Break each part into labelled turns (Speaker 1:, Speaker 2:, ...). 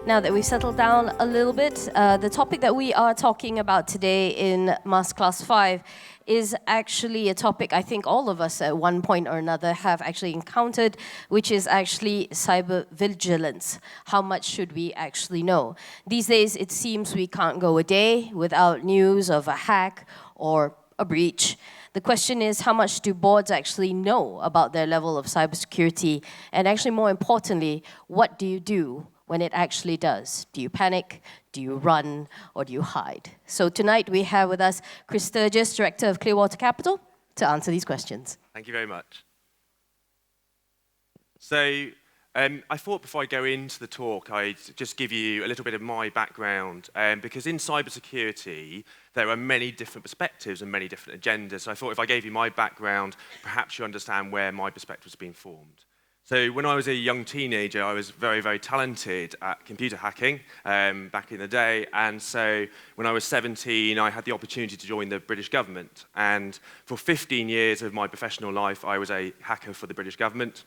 Speaker 1: Now that we've settled down a little bit, the topic that we are talking about today in Masterclass 5 is actually a topic I think all of us at one point or another have actually encountered, which is actually cyber vigilance. How much should we actually know? These days, it seems we can't go a day without news of a hack or a breach. The question is, how much do boards actually know about their level of cybersecurity? And actually, more importantly, what do you do when it actually does? Do you panic? Do you run? Or do you hide? So tonight we have with us Chris Sturgess, Director of Clearwater Capital, to answer these questions.
Speaker 2: Thank you very much. So I thought before I go into the talk, I'd just give you a little bit of my background, because in cybersecurity, there are many different perspectives and many different agendas. So I thought if I gave you my background, perhaps you understand where my perspective has been formed. So when I was a young teenager, I was very, very talented at computer hacking back in the day. And so when I was 17, I had the opportunity to join the British government. And for 15 years of my professional life, I was a hacker for the British government,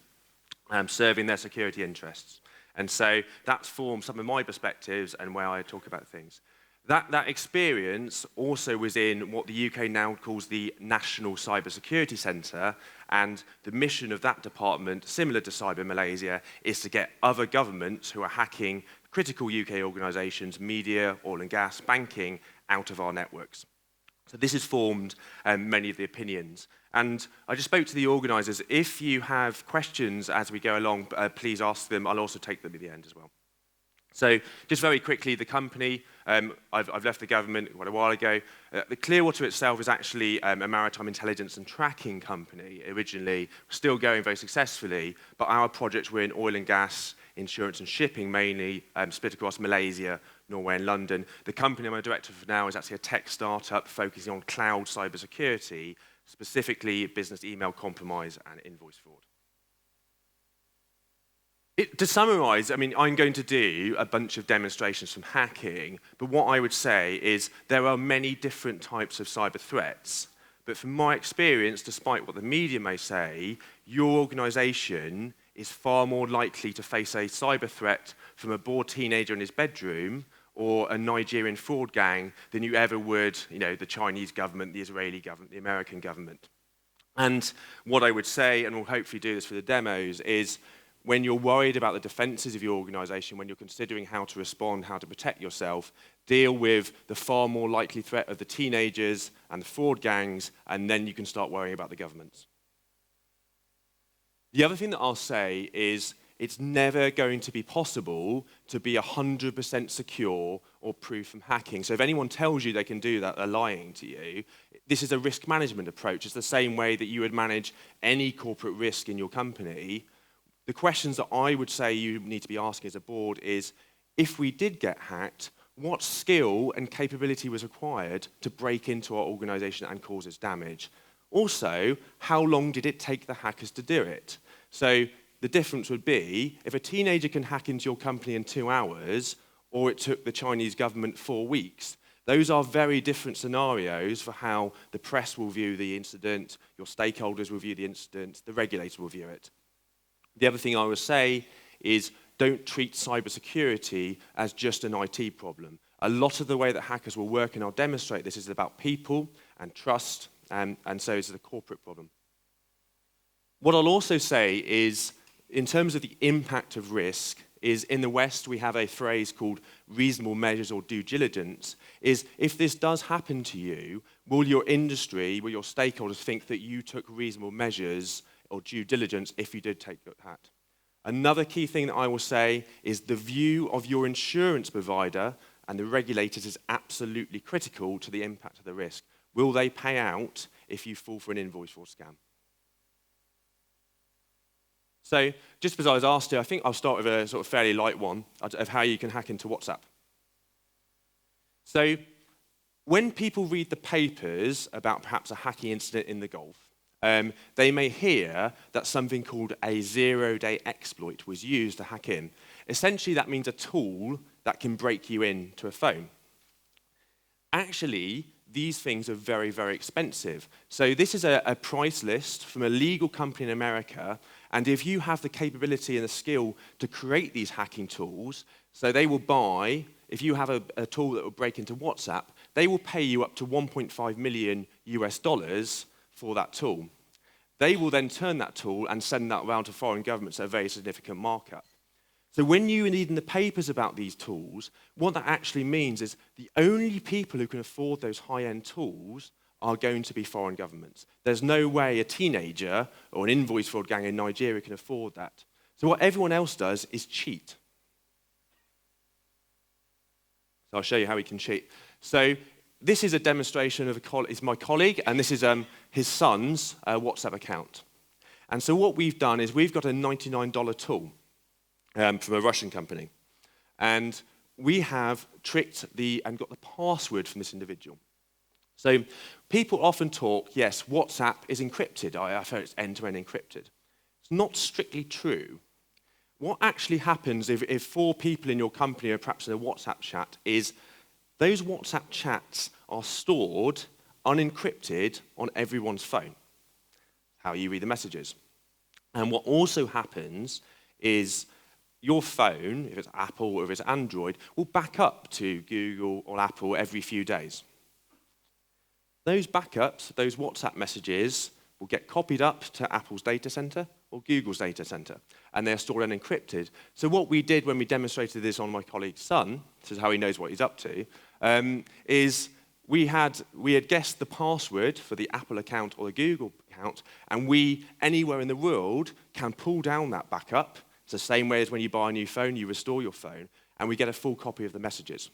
Speaker 2: serving their security interests. And so that's formed some of my perspectives and where I talk about things. That experience also was in what the UK now calls the National Cybersecurity Centre, and the mission of that department, similar to Cyber Malaysia, is to get other governments who are hacking critical UK organisations, media, oil and gas, banking, out of our networks. So this has formed many of the opinions. And I just spoke to the organisers. If you have questions as we go along, please ask them. I'll also take them at the end as well. So just very quickly, the company, I've left the government quite a while ago. The Clearwater itself is actually a maritime intelligence and tracking company originally, still going very successfully, but our projects were in oil and gas, insurance and shipping mainly, split across Malaysia, Norway and London. The company I'm a director for now is actually a tech startup focusing on cloud cybersecurity, specifically business email compromise and invoice fraud. To summarize, I mean, I'm going to do a bunch of demonstrations from hacking, but what I would say is there are many different types of cyber threats. But from my experience, despite what the media may say, your organization is far more likely to face a cyber threat from a bored teenager in his bedroom or a Nigerian fraud gang than you ever would, the Chinese government, the Israeli government, the American government. And what I would say, and we'll hopefully do this for the demos, is when you're worried about the defenses of your organization, when you're considering how to respond, how to protect yourself, deal with the far more likely threat of the teenagers and the fraud gangs, and then you can start worrying about the governments. The other thing that I'll say is it's never going to be possible to be 100% secure or proof from hacking. So if anyone tells you they can do that, they're lying to you. This is a risk management approach. It's the same way that you would manage any corporate risk in your company. The questions that I would say you need to be asking as a board is, if we did get hacked, what skill and capability was required to break into our organization and cause us damage? Also, how long did it take the hackers to do it? So the difference would be, if a teenager can hack into your company in 2 hours, or it took the Chinese government 4 weeks, those are very different scenarios for how the press will view the incident, your stakeholders will view the incident, the regulator will view it. The other thing I would say is don't treat cybersecurity as just an IT problem. A lot of the way that hackers will work, and I'll demonstrate this, is about people and trust, and so it's a corporate problem. What I'll also say is, in terms of the impact of risk, is in the West we have a phrase called reasonable measures or due diligence, is if this does happen to you, will your industry, will your stakeholders think that you took reasonable measures or due diligence if you did take that? Another key thing that I will say is the view of your insurance provider and the regulators is absolutely critical to the impact of the risk. Will they pay out if you fall for an invoice fraud scam? So just because I was asked to, I think I'll start with a sort of fairly light one of how you can hack into WhatsApp. So when people read the papers about perhaps a hacking incident in the Gulf, they may hear that something called a zero-day exploit was used to hack in. Essentially, that means a tool that can break you into a phone. Actually, these things are very, very expensive. So this is a price list from a legal company in America, and if you have the capability and the skill to create these hacking tools, so they will buy, if you have a tool that will break into WhatsApp, they will pay you up to 1.5 million US dollars for that tool. They will then turn that tool and send that around to foreign governments at a very significant markup. So when you read in the papers about these tools, what that actually means is the only people who can afford those high-end tools are going to be foreign governments. There's no way a teenager or an invoice fraud gang in Nigeria can afford that. So what everyone else does is cheat. So I'll show you how we can cheat. So this is a demonstration of my colleague, and this is his son's WhatsApp account. And so what we've done is we've got a $99 tool from a Russian company. And we have tricked and got the password from this individual. So people often talk, yes, WhatsApp is encrypted. I've heard it's end-to-end encrypted. It's not strictly true. What actually happens if 4 people in your company are perhaps in a WhatsApp chat is those WhatsApp chats are stored unencrypted on everyone's phone. How you read the messages. And what also happens is your phone, if it's Apple or if it's Android, will back up to Google or Apple every few days. Those backups, those WhatsApp messages, will get copied up to Apple's data center or Google's data center, and they're stored unencrypted. So what we did when we demonstrated this on my colleague's son, this is how he knows what he's up to, is we had guessed the password for the Apple account or the Google account, and we, anywhere in the world, can pull down that backup. It's the same way as when you buy a new phone, you restore your phone, and we get a full copy of the messages.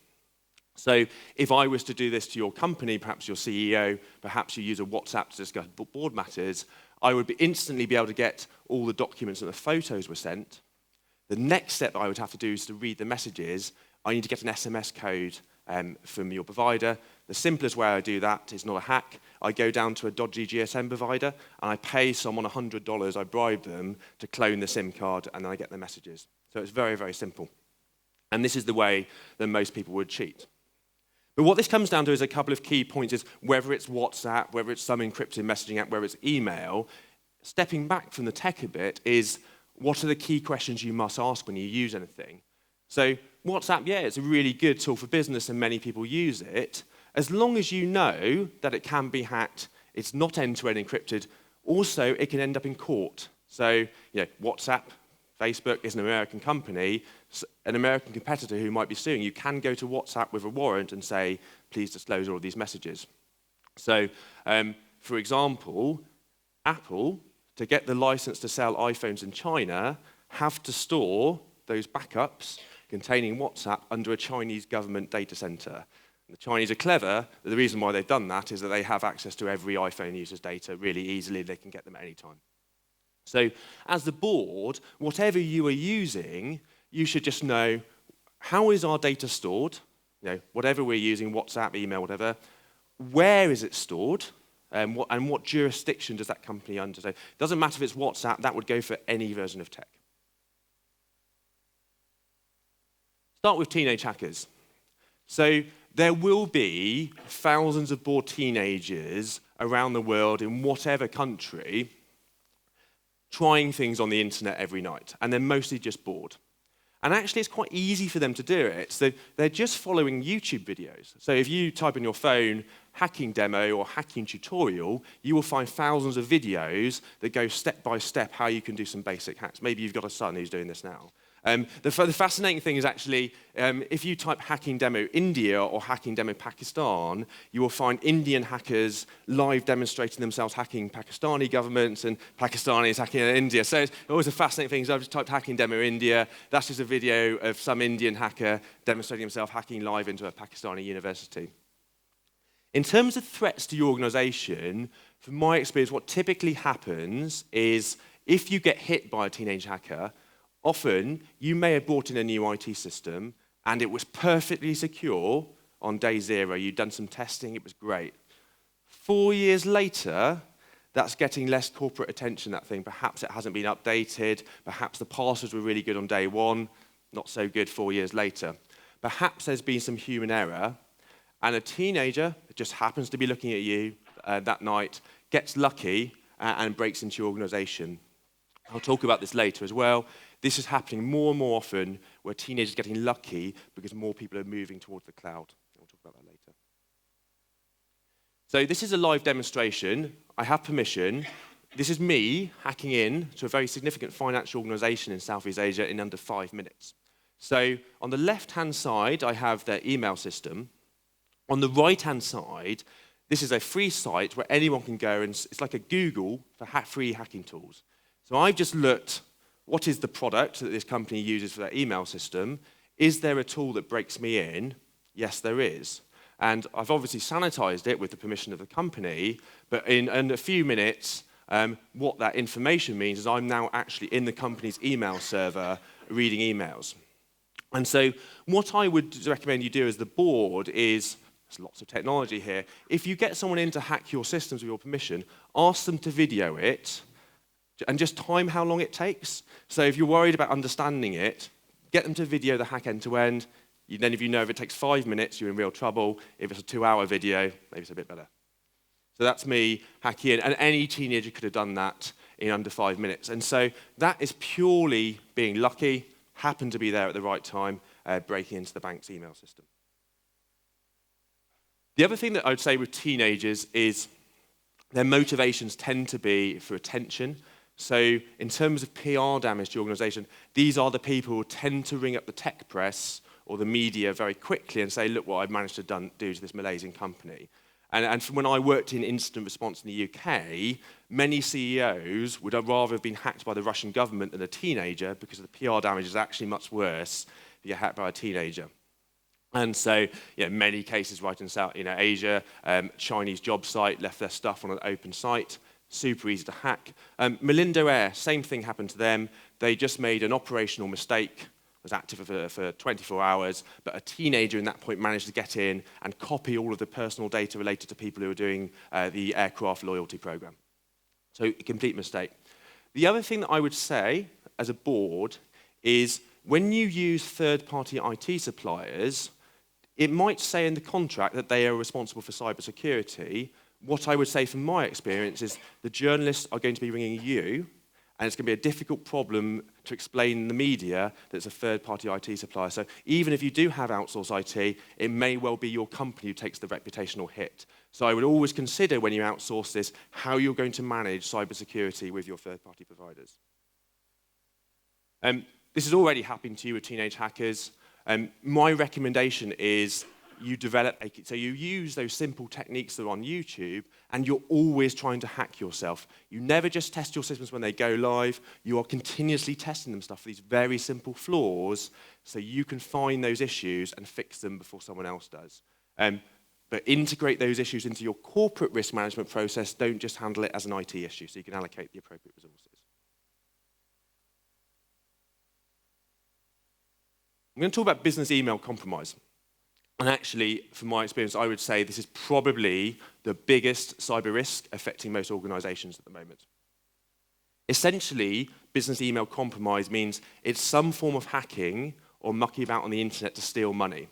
Speaker 2: So if I was to do this to your company, perhaps your CEO, perhaps you use a WhatsApp to discuss board matters, I would instantly be able to get all the documents and the photos were sent. The next step I would have to do is to read the messages. I need to get an SMS code from your provider. The simplest way I do that is not a hack. I go down to a dodgy GSM provider and I pay someone $100, I bribe them to clone the SIM card, and then I get the messages. So it's very, very simple. And this is the way that most people would cheat. But what this comes down to is a couple of key points, is whether it's WhatsApp, whether it's some encrypted messaging app, whether it's email, stepping back from the tech a bit is what are the key questions you must ask when you use anything. So WhatsApp, yeah, it's a really good tool for business and many people use it. As long as you know that it can be hacked, it's not end-to-end encrypted, also it can end up in court. So WhatsApp, Facebook is an American company, an American competitor who might be suing. You can go to WhatsApp with a warrant and say, please disclose all of these messages. So, for example, Apple, to get the license to sell iPhones in China, have to store those backups containing WhatsApp under a Chinese government data center. And the Chinese are clever. The reason why they've done that is that they have access to every iPhone user's data really easily. They can get them at any time. So as the board, whatever you are using, you should just know, how is our data stored? Whatever we're using, WhatsApp, email, whatever, where is it stored? And what jurisdiction does that company under? So it doesn't matter if it's WhatsApp, that would go for any version of tech. Start with teenage hackers. So there will be thousands of bored teenagers around the world in whatever country trying things on the internet every night, and they're mostly just bored. And actually, it's quite easy for them to do it. So they're just following YouTube videos. So if you type in your phone, hacking demo or hacking tutorial, you will find thousands of videos that go step by step how you can do some basic hacks. Maybe you've got a son who's doing this now. The fascinating thing is actually, if you type hacking demo India or hacking demo Pakistan, you will find Indian hackers live demonstrating themselves hacking Pakistani governments and Pakistanis hacking India. So it's always a fascinating thing. So I've just typed hacking demo India. That's just a video of some Indian hacker demonstrating himself hacking live into a Pakistani university. In terms of threats to your organization, from my experience, what typically happens is if you get hit by a teenage hacker, often, you may have brought in a new IT system, and it was perfectly secure on day 0. You'd done some testing, it was great. 4 years later, that's getting less corporate attention, that thing. Perhaps it hasn't been updated. Perhaps the passwords were really good on day 1, not so good 4 years later. Perhaps there's been some human error, and a teenager that just happens to be looking at you that night gets lucky and breaks into your organization. I'll talk about this later as well. This is happening more and more often where teenagers are getting lucky because more people are moving towards the cloud. We'll talk about that later. So this is a live demonstration. I have permission. This is me hacking in to a very significant financial organization in Southeast Asia in under 5 minutes. So on the left-hand side, I have their email system. On the right-hand side, this is a free site where anyone can go, and it's like a Google for free hacking tools. So I've just looked, what is the product that this company uses for their email system? Is there a tool that breaks me in? Yes, there is. And I've obviously sanitized it with the permission of the company, but in a few minutes, what that information means is I'm now actually in the company's email server reading emails. And so what I would recommend you do as the board is, there's lots of technology here, if you get someone in to hack your systems with your permission, ask them to video it and just time how long it takes. So if you're worried about understanding it, get them to video the hack end to end. Then if you know if it takes 5 minutes, you're in real trouble. If it's a 2-hour video, maybe it's a bit better. So that's me hacking in, and any teenager could have done that in under 5 minutes. And so that is purely being lucky, happened to be there at the right time, breaking into the bank's email system. The other thing that I would say with teenagers is their motivations tend to be for attention. So in terms of PR damage to your organization, these are the people who tend to ring up the tech press or the media very quickly and say, look what I've managed to do to this Malaysian company. And from when I worked in incident response in the UK, many CEOs would rather have been hacked by the Russian government than a teenager because the PR damage is actually much worse if you get hacked by a teenager. And so, many cases right in South Asia, Chinese job site left their stuff on an open site, super easy to hack. Malindo Air, same thing happened to them. They just made an operational mistake, was active for 24 hours, but a teenager in that point managed to get in and copy all of the personal data related to people who were doing the aircraft loyalty program. So a complete mistake. The other thing that I would say as a board is when you use third-party IT suppliers, it might say in the contract that they are responsible for cybersecurity. What I would say from my experience is the journalists are going to be ringing you, and it's going to be a difficult problem to explain in the media that it's a third-party IT supplier. So even if you do have outsourced IT, it may well be your company who takes the reputational hit. So I would always consider when you outsource this, how you're going to manage cybersecurity with your third-party providers. This is already happening to you with teenage hackers. My recommendation is you develop, so you use those simple techniques that are on YouTube, and you're always trying to hack yourself. You never just test your systems when they go live. You are continuously testing them stuff for these very simple flaws, so you can find those issues and fix them before someone else does. But integrate those issues into your corporate risk management process. Don't just handle it as an IT issue, so you can allocate the appropriate resources. I'm going to talk about business email compromise. And actually, from my experience, I would say this is probably the biggest cyber risk affecting most organizations at the moment. Essentially, business email compromise means it's some form of hacking or mucking about on the internet to steal money.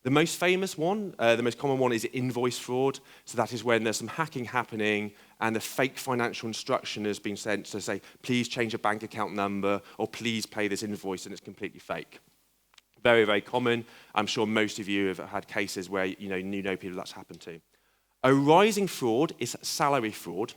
Speaker 2: The most famous one, the most common one is invoice fraud. So that is when there's some hacking happening and a fake financial instruction has been sent to say, please change your bank account number or please pay this invoice, and it's completely fake. Very, very common. I'm sure most of you have had cases where you know people that's happened to. A rising fraud is salary fraud,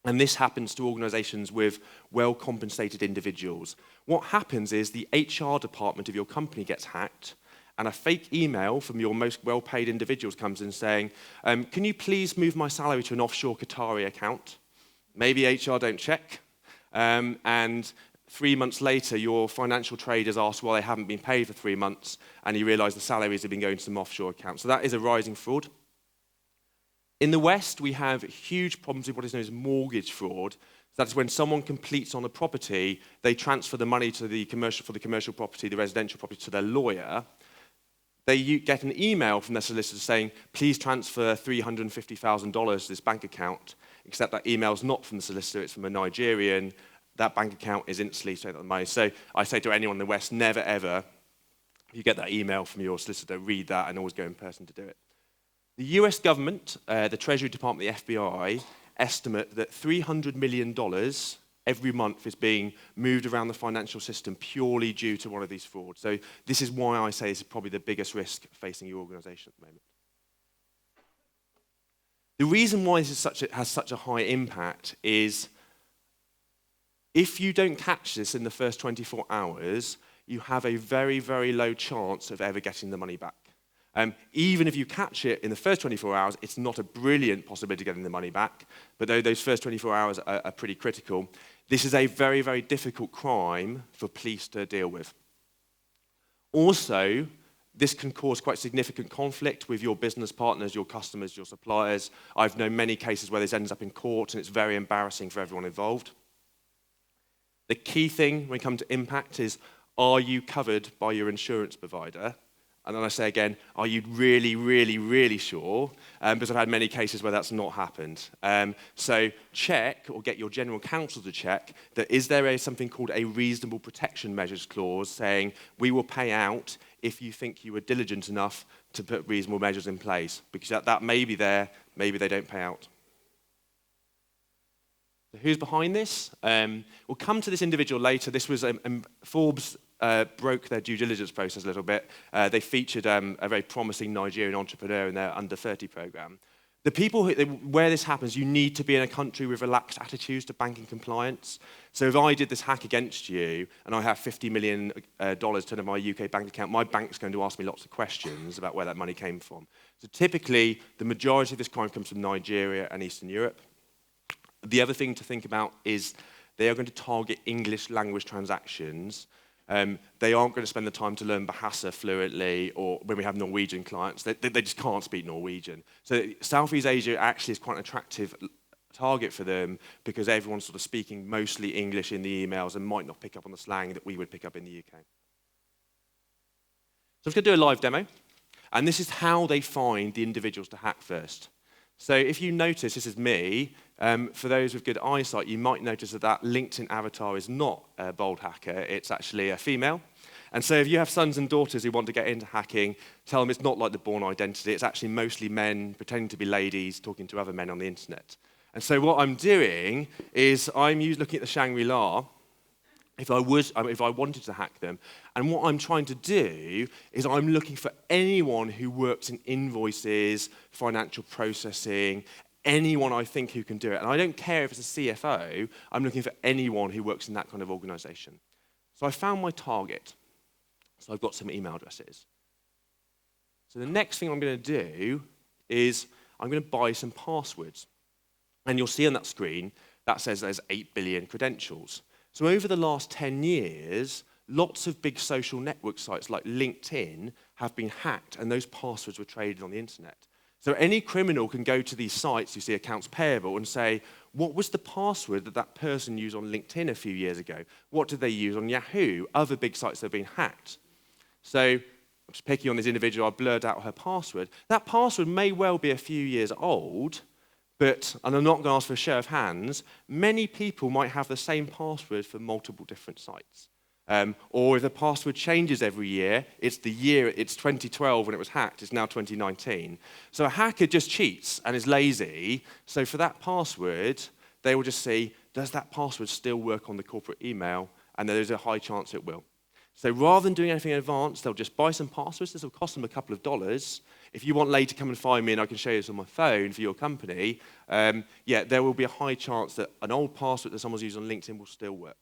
Speaker 2: and this happens to organizations with well-compensated individuals. What happens is the HR department of your company gets hacked, and a fake email from your most well-paid individuals comes in saying, can you please move my salary to an offshore Qatari account? Maybe HR don't check, and 3 months later, your financial traders ask why they haven't been paid for 3 months, and you realize the salaries have been going to some offshore account. So that is a rising fraud. In the West, we have huge problems with what is known as mortgage fraud. That is when someone completes on a property, they transfer the money to the commercial property, the residential property, to their lawyer. They get an email from their solicitor saying, please transfer $350,000 to this bank account, except that email is not from the solicitor, it's from a Nigerian. That bank account is instantly saved on the money. So I say to anyone in the West, never ever, if you get that email from your solicitor, read that and always go in person to do it. The US government, the Treasury Department, the FBI, estimate that $300 million every month is being moved around the financial system purely due to one of these frauds. So this is why I say this is probably the biggest risk facing your organization at the moment. The reason why this is has such a high impact is if you don't catch this in the first 24 hours, you have a very, very low chance of ever getting the money back. Even if you catch it in the first 24 hours, it's not a brilliant possibility of getting the money back, but those first 24 hours are pretty critical. This is a very, very difficult crime for police to deal with. Also, this can cause quite significant conflict with your business partners, your customers, your suppliers. I've known many cases where this ends up in court, and it's very embarrassing for everyone involved. The key thing when it comes to impact is, are you covered by your insurance provider? And then I say again, are you really, really, really sure? Because I've had many cases where that's not happened. So check, or get your general counsel to check, that is there something called a reasonable protection measures clause saying we will pay out if you think you were diligent enough to put reasonable measures in place. Because that may be there, maybe they don't pay out. So who's behind this? We'll come to this individual later. This was Forbes broke their due diligence process a little bit. They featured a very promising Nigerian entrepreneur in their under 30 program. The people where this happens, you need to be in a country with relaxed attitudes to banking compliance. So if I did this hack against you and I have $50 million turned in my UK bank account, my bank's going to ask me lots of questions about where that money came from. So typically, the majority of this crime comes from Nigeria and Eastern Europe. The other thing to think about is they are going to target English language transactions. They aren't going to spend the time to learn Bahasa fluently, or when we have Norwegian clients, they just can't speak Norwegian. So Southeast Asia actually is quite an attractive target for them because everyone's sort of speaking mostly English in the emails and might not pick up on the slang that we would pick up in the UK. So I'm just going to do a live demo. And this is how they find the individuals to hack first. So if you notice, this is me. For those with good eyesight, you might notice that LinkedIn avatar is not a bold hacker. It's actually a female. And so if you have sons and daughters who want to get into hacking, tell them it's not like the Bourne Identity. It's actually mostly men pretending to be ladies talking to other men on the internet. And so what I'm doing is I'm looking at the Shangri-La if I wanted to hack them. And what I'm trying to do is I'm looking for anyone who works in invoices, financial processing, anyone I think who can do it. And I don't care if it's a CFO, I'm looking for anyone who works in that kind of organization. So I found my target. So I've got some email addresses. So the next thing I'm going to do is I'm going to buy some passwords. And you'll see on that screen, that says there's 8 billion credentials. So over the last 10 years, lots of big social network sites like LinkedIn have been hacked, and those passwords were traded on the internet. So any criminal can go to these sites, you see accounts payable, and say, what was the password that that person used on LinkedIn a few years ago? What did they use on Yahoo? Other big sites that have been hacked. So I'm just picking on this individual, I blurred out her password. That password may well be a few years old, but, and I'm not going to ask for a show of hands, many people might have the same password for multiple different sites. Or if the password changes every year, it's 2012 when it was hacked, it's now 2019. So a hacker just cheats and is lazy. So for that password, they will just see, does that password still work on the corporate email? And there's a high chance it will. So rather than doing anything in advance, they'll just buy some passwords. This will cost them a couple of dollars. If you want later, come and find me and I can show you this on my phone for your company. There will be a high chance that an old password that someone's used on LinkedIn will still work.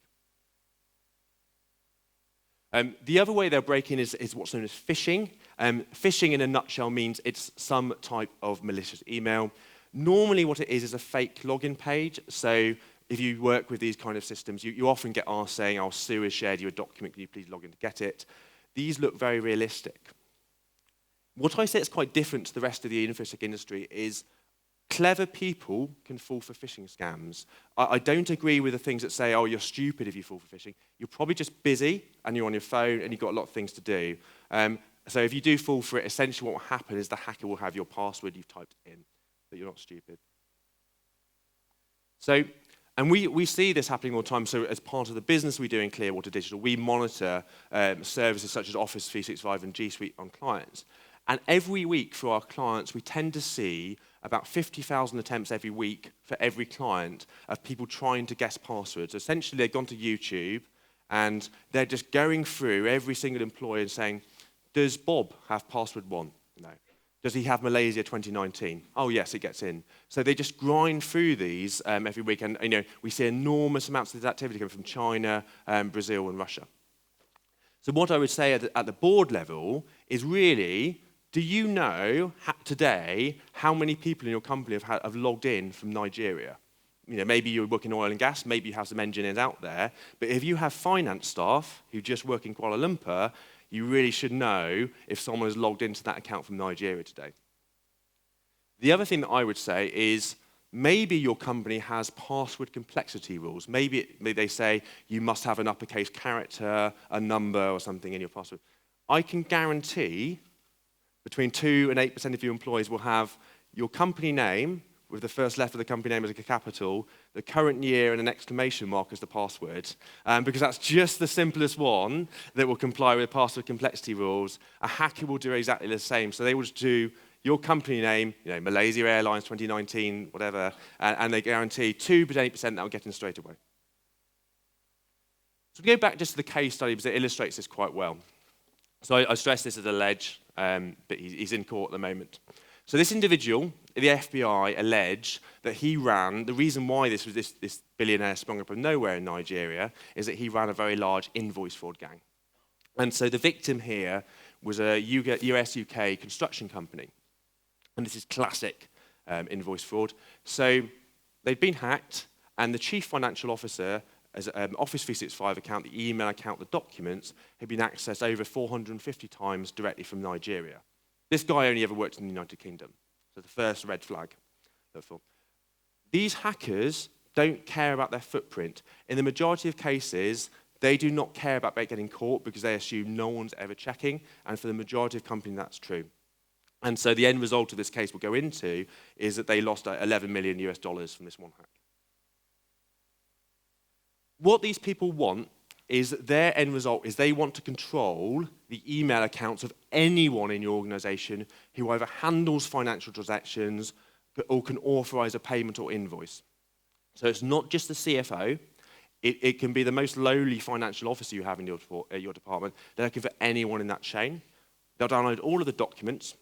Speaker 2: The other way they'll break in is what's known as phishing. Phishing in a nutshell means it's some type of malicious email. Normally what it is a fake login page. So if you work with these kind of systems, you often get asked saying, Sue has shared you a document, can you please log in to get it? These look very realistic. What I say is quite different to the rest of the infosec industry is clever people can fall for phishing scams. I don't agree with the things that say, you're stupid if you fall for phishing. You're probably just busy and you're on your phone and you've got a lot of things to do. So if you do fall for it, essentially what will happen is the hacker will have your password you've typed in, that you're not stupid. So, and we see this happening all the time. So as part of the business we do in Clearwater Digital, we monitor services such as Office 365 and G Suite on clients. And every week for our clients, we tend to see about 50,000 attempts every week for every client of people trying to guess passwords. Essentially, they've gone to YouTube and they're just going through every single employee and saying, does Bob have password 1? No. Does he have Malaysia 2019? Oh, yes, it gets in. So they just grind through these every week. And we see enormous amounts of this activity coming from China, Brazil, and Russia. So what I would say at the board level is really, do you know today how many people in your company have logged in from Nigeria? Maybe you work in oil and gas, maybe you have some engineers out there, but if you have finance staff who just work in Kuala Lumpur, you really should know if someone has logged into that account from Nigeria today. The other thing that I would say is maybe your company has password complexity rules. Maybe they say you must have an uppercase character, a number, or something in your password. I can guarantee between 2 and 8% of your employees will have your company name with the first letter of the company name as a capital, the current year and an exclamation mark as the password, because that's just the simplest one that will comply with password complexity rules. A hacker will do exactly the same. So they will just do your company name, Malaysia Airlines 2019, whatever, and they guarantee 2 to 8% that will get in straight away. So we go back just to the case study because it illustrates this quite well. So I stress this as alleged, but he's in court at the moment. So this individual, the FBI, allege that he ran, the reason why this billionaire sprung up from nowhere in Nigeria is that he ran a very large invoice fraud gang. And so the victim here was a US-UK construction company. And this is classic invoice fraud. So they'd been hacked, and the chief financial officer, as an Office 365 account, the email account, the documents, had been accessed over 450 times directly from Nigeria. This guy only ever worked in the United Kingdom. So the first red flag. These hackers don't care about their footprint. In the majority of cases, they do not care about getting caught because they assume no one's ever checking. And for the majority of companies, that's true. And so the end result of this case we'll go into is that they lost $11 million from this one hack. What these people want is that their end result is they want to control the email accounts of anyone in your organization who either handles financial transactions or can authorize a payment or invoice. So it's not just the CFO. It can be the most lowly financial officer you have in your department. They're looking for anyone in that chain. They'll download all of the documents.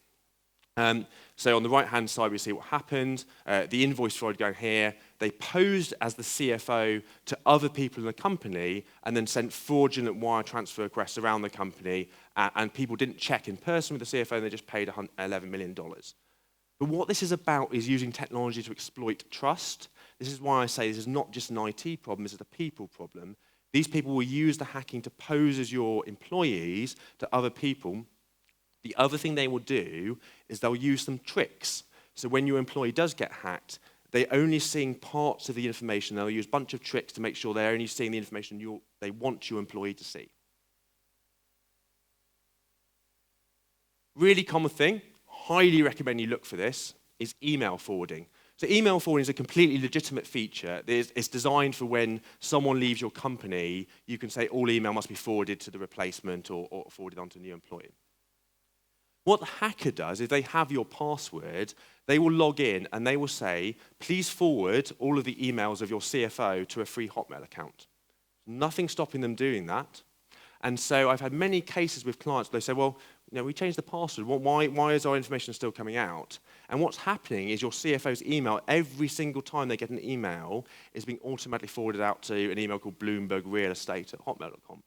Speaker 2: So on the right-hand side, we see what happened. The invoice fraud going here. They posed as the CFO to other people in the company and then sent fraudulent wire transfer requests around the company, and people didn't check in person with the CFO, and they just paid $11 million. But what this is about is using technology to exploit trust. This is why I say this is not just an IT problem, this is a people problem. These people will use the hacking to pose as your employees to other people. The other thing they will do is they'll use some tricks. So when your employee does get hacked, they're only seeing parts of the information. They'll use a bunch of tricks to make sure they're only seeing the information they want your employee to see. Really common thing, highly recommend you look for this, is email forwarding. So email forwarding is a completely legitimate feature. It's designed for when someone leaves your company, you can say all email must be forwarded to the replacement or forwarded onto a new employee. What the hacker does is they have your password, they will log in and they will say, please forward all of the emails of your CFO to a free Hotmail account. Nothing stopping them doing that. And so I've had many cases with clients where they say, well, we changed the password. Why is our information still coming out? And what's happening is your CFO's email, every single time they get an email, is being automatically forwarded out to an email called Bloomberg Real Estate at hotmail.com.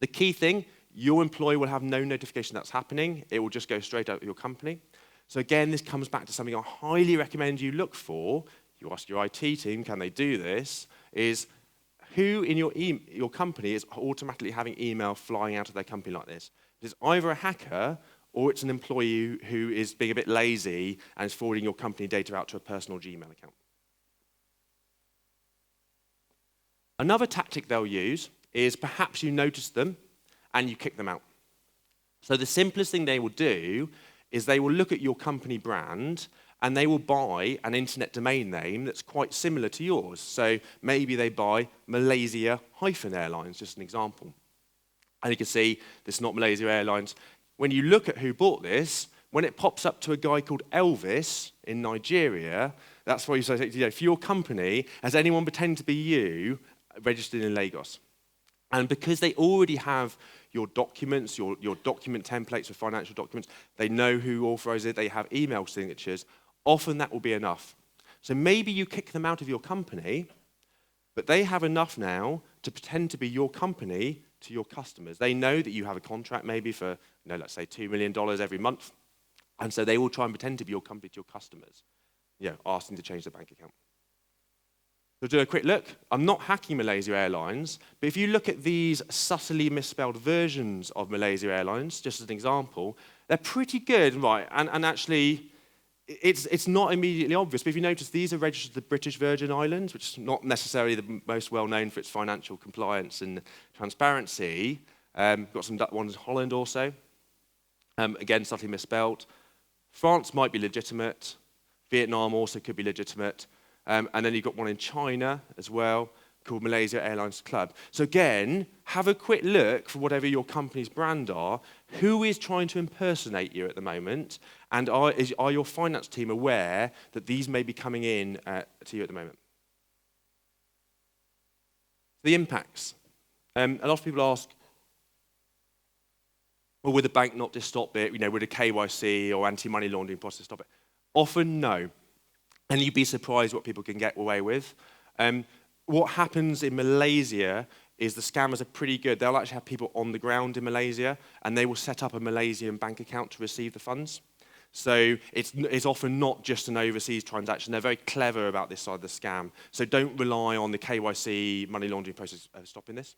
Speaker 2: The key thing, your employee will have no notification that's happening. It will just go straight out of your company. So again, this comes back to something I highly recommend you look for. You ask your IT team, can they do this? Is who in your company is automatically having email flying out of their company like this? It's either a hacker or it's an employee who is being a bit lazy and is forwarding your company data out to a personal Gmail account. Another tactic they'll use is perhaps you notice them and you kick them out. So the simplest thing they will do is they will look at your company brand and they will buy an internet domain name that's quite similar to yours. So maybe they buy Malaysia-Airlines, just an example. And you can see this is not Malaysia Airlines. when you look at who bought this, when it pops up to a guy called Elvis in Nigeria, that's why you say, for your company, has anyone pretending to be you registered in Lagos? And because they already have your documents, your document templates for financial documents, they know who authorizes it, they have email signatures, often that will be enough. So maybe you kick them out of your company, but they have enough now to pretend to be your company to your customers. They know that you have a contract maybe for, let's say $2 million every month. And so they will try and pretend to be your company to your customers, asking to change their bank account. So do a quick look. I'm not hacking Malaysia Airlines, but if you look at these subtly misspelled versions of Malaysia Airlines, just as an example, they're pretty good, right? And actually, it's not immediately obvious, but if you notice, these are registered to the British Virgin Islands, which is not necessarily the most well-known for its financial compliance and transparency. Got some ones in Holland also. Again, subtly misspelled. France might be legitimate. Vietnam also could be legitimate. And then you've got one in China as well, called Malaysia Airlines Club. So again, have a quick look for whatever your company's brand are. Who is trying to impersonate you at the moment? And are your finance team aware that these may be coming in to you at the moment? The impacts. A lot of people ask, well, would the bank not just stop it? Would a KYC or anti-money laundering process stop it? Often, no. And you'd be surprised what people can get away with. What happens in Malaysia is the scammers are pretty good. They'll actually have people on the ground in Malaysia, and they will set up a Malaysian bank account to receive the funds. So it's often not just an overseas transaction. They're very clever about this side of the scam. So don't rely on the KYC money laundering process stopping this.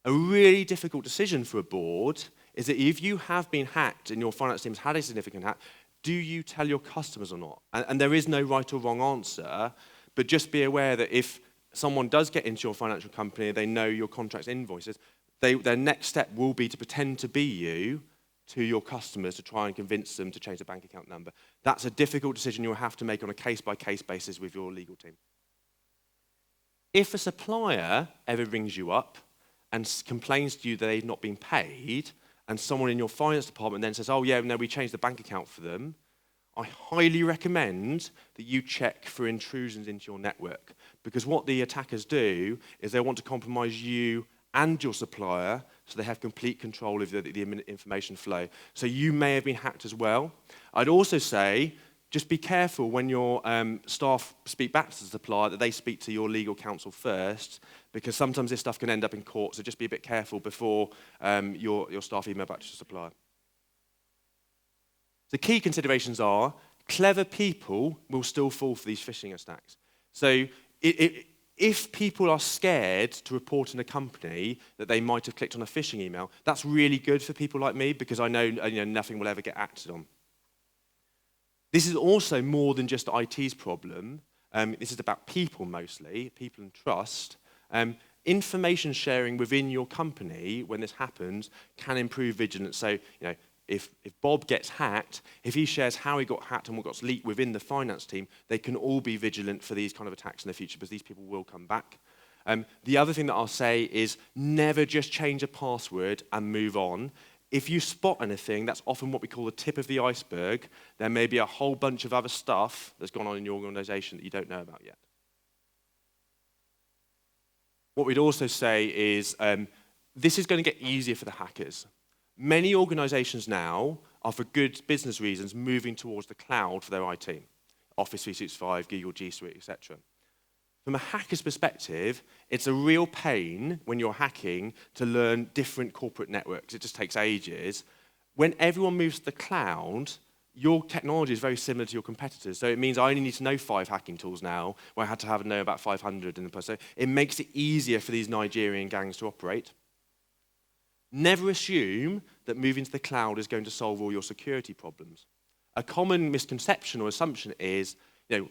Speaker 2: A really difficult decision for a board is that if you have been hacked and your finance team has had a significant hack, do you tell your customers or not? And there is no right or wrong answer, but just be aware that if someone does get into your financial company, they know your contracts invoices, their next step will be to pretend to be you to your customers to try and convince them to change the bank account number. That's a difficult decision you'll have to make on a case-by-case basis with your legal team. If a supplier ever rings you up and complains to you that they've not been paid, and someone in your finance department then says, oh yeah, no, we changed the bank account for them, I highly recommend that you check for intrusions into your network. Because what the attackers do is they want to compromise you and your supplier so they have complete control of the information flow. So you may have been hacked as well. I'd also say, just be careful when your staff speak back to the supplier that they speak to your legal counsel first, because sometimes this stuff can end up in court, so just be a bit careful before your staff email back to the supplier. The key considerations are, clever people will still fall for these phishing attacks. So if people are scared to report in a company that they might have clicked on a phishing email, that's really good for people like me, because I know nothing will ever get acted on. This is also more than just IT's problem. This is about people mostly, people and trust. Information sharing within your company, when this happens, can improve vigilance. So, if Bob gets hacked, if he shares how he got hacked and what got leaked within the finance team, they can all be vigilant for these kind of attacks in the future, because these people will come back. The other thing that I'll say is never just change a password and move on. If you spot anything, that's often what we call the tip of the iceberg. There may be a whole bunch of other stuff that's gone on in your organization that you don't know about yet. What we'd also say is this is going to get easier for the hackers. Many organizations now are, for good business reasons, moving towards the cloud for their IT. Office 365, Google G Suite, etc. From a hacker's perspective, it's a real pain when you're hacking to learn different corporate networks. It just takes ages. When everyone moves to the cloud, your technology is very similar to your competitors. So it means I only need to know 5 hacking tools now, where I had to know about 500 in the past. So it makes it easier for these Nigerian gangs to operate. Never assume that moving to the cloud is going to solve all your security problems. A common misconception or assumption is,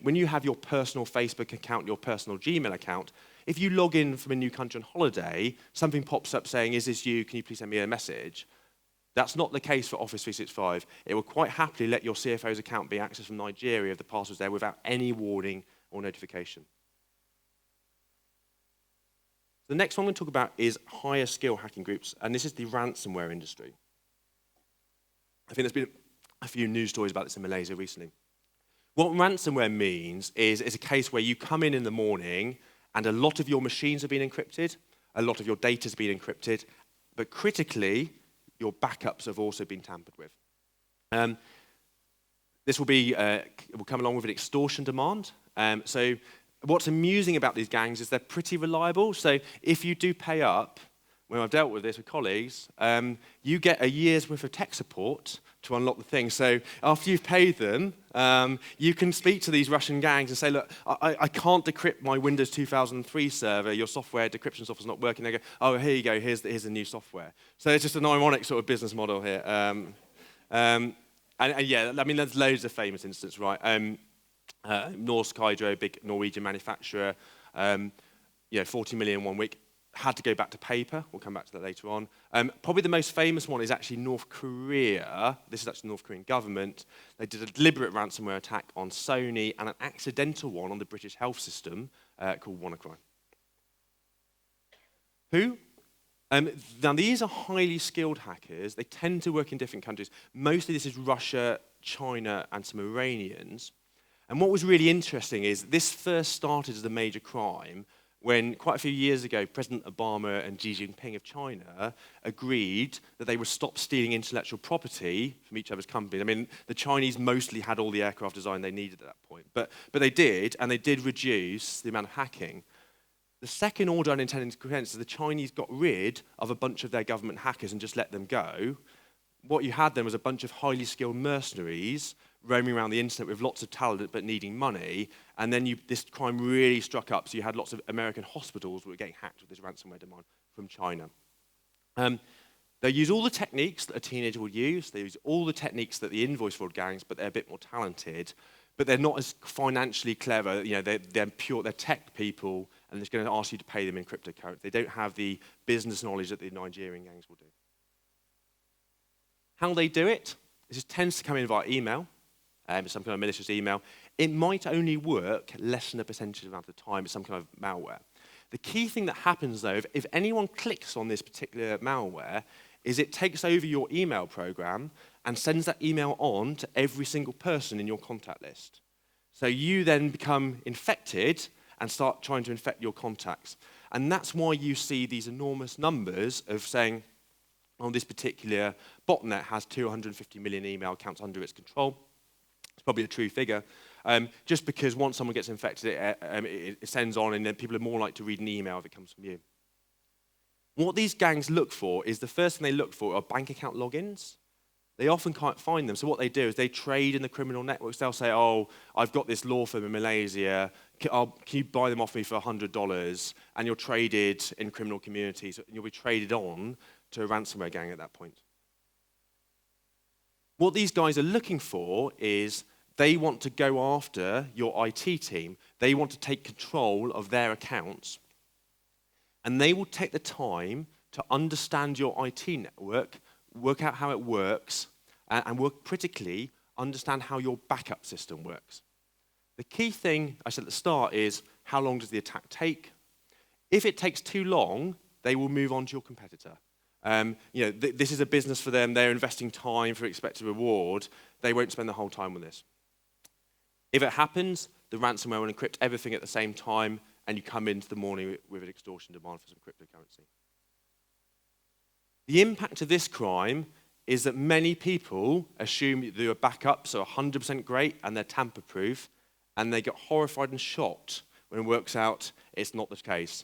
Speaker 2: when you have your personal Facebook account, your personal Gmail account, if you log in from a new country on holiday, something pops up saying, is this you? Can you please send me a message? That's not the case for Office 365. It will quite happily let your CFO's account be accessed from Nigeria if the password's there without any warning or notification. The next one we're going to talk about is higher skill hacking groups, and this is the ransomware industry. I think there's been a few news stories about this in Malaysia recently. What ransomware means is it's a case where you come in the morning and a lot of your machines have been encrypted, a lot of your data has been encrypted, but critically, your backups have also been tampered with. This will come along with an extortion demand. So what's amusing about these gangs is they're pretty reliable. So if you do pay up, when I've dealt with this with colleagues, you get a year's worth of tech support to unlock the thing. So after you've paid them, you can speak to these Russian gangs and say, look, I can't decrypt my Windows 2003 server. Your software, decryption software's not working. They go, oh, here you go. Here's the new software. So it's just an ironic sort of business model here. And yeah, I mean, there's loads of famous instances, right? Norsk Hydro, big Norwegian manufacturer, 40 million in 1 week. Had to go back to paper. We'll come back to that later on. Probably the most famous one is actually North Korea. This is actually the North Korean government. They did a deliberate ransomware attack on Sony and an accidental one on the British health system called WannaCry. Who? Now, these are highly skilled hackers. They tend to work in different countries. Mostly this is Russia, China, and some Iranians. And what was really interesting is this first started as a major crime when quite a few years ago, President Obama and Xi Jinping of China agreed that they would stop stealing intellectual property from each other's companies. I mean, the Chinese mostly had all the aircraft design they needed at that point. But they did, and they did reduce the amount of hacking. The second order unintended consequence is the Chinese got rid of a bunch of their government hackers and just let them go. What you had then was a bunch of highly skilled mercenaries roaming around the internet with lots of talent but needing money, and then this crime really struck up, so you had lots of American hospitals that were getting hacked with this ransomware demand from China. They use all the techniques that a teenager would use, they use all the techniques that the invoice fraud gangs, but they're a bit more talented, but they're not as financially clever. You know, they're tech people, and they're going to ask you to pay them in cryptocurrency. They don't have the business knowledge that the Nigerian gangs will do. How they do it, this tends to come in via email, some kind of malicious email. It might only work less than a percentage amount of the time. It's some kind of malware. The key thing that happens, though, if anyone clicks on this particular malware, is it takes over your email program and sends that email on to every single person in your contact list. So you then become infected and start trying to infect your contacts. And that's why you see these enormous numbers of saying, oh, this particular botnet has 250 million email accounts under its control. It's probably a true figure. Just because once someone gets infected, it sends on, and then people are more likely to read an email if it comes from you. What these gangs look for is the first thing they look for are bank account logins. They often can't find them. So what they do is they trade in the criminal networks. They'll say, oh, I've got this law firm in Malaysia. Can you buy them off me for $100? And you're traded in criminal communities. And you'll be traded on to a ransomware gang at that point. What these guys are looking for is they want to go after your IT team. They want to take control of their accounts. And they will take the time to understand your IT network, work out how it works, and work critically, understand how your backup system works. The key thing I said at the start is, how long does the attack take? If it takes too long, they will move on to your competitor. This is a business for them. They're investing time for expected reward. They won't spend the whole time with this. If it happens, the ransomware will encrypt everything at the same time, and you come into the morning with an extortion demand for some cryptocurrency. The impact of this crime is that many people assume that your backups are 100% great and they're tamper-proof, and they get horrified and shocked when it works out it's not the case.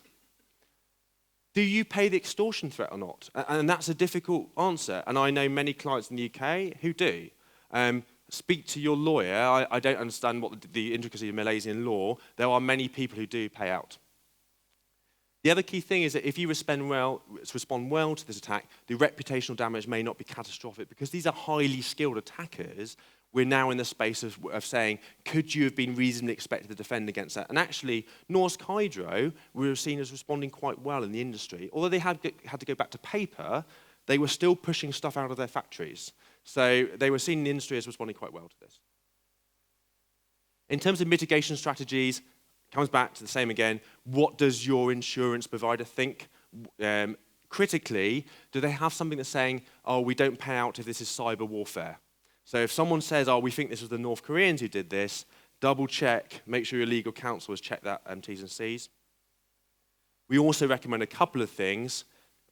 Speaker 2: Do you pay the extortion threat or not? And that's a difficult answer, and I know many clients in the UK who do. Speak to your lawyer. I don't understand what the intricacy of Malaysian law. There are many people who do pay out. The other key thing is that if you respond well to this attack, the reputational damage may not be catastrophic, because these are highly skilled attackers. We're now in the space of saying, could you have been reasonably expected to defend against that? And actually, Norsk Hydro were seen as responding quite well in the industry. Although they had to go back to paper, they were still pushing stuff out of their factories. So they were seen in the industry as responding quite well to this. In terms of mitigation strategies, it comes back to the same again. What does your insurance provider think? Critically, do they have something that's saying, oh, we don't pay out if this is cyber warfare? So if someone says, oh, we think this was the North Koreans who did this, double check, make sure your legal counsel has checked that T's and C's. We also recommend a couple of things.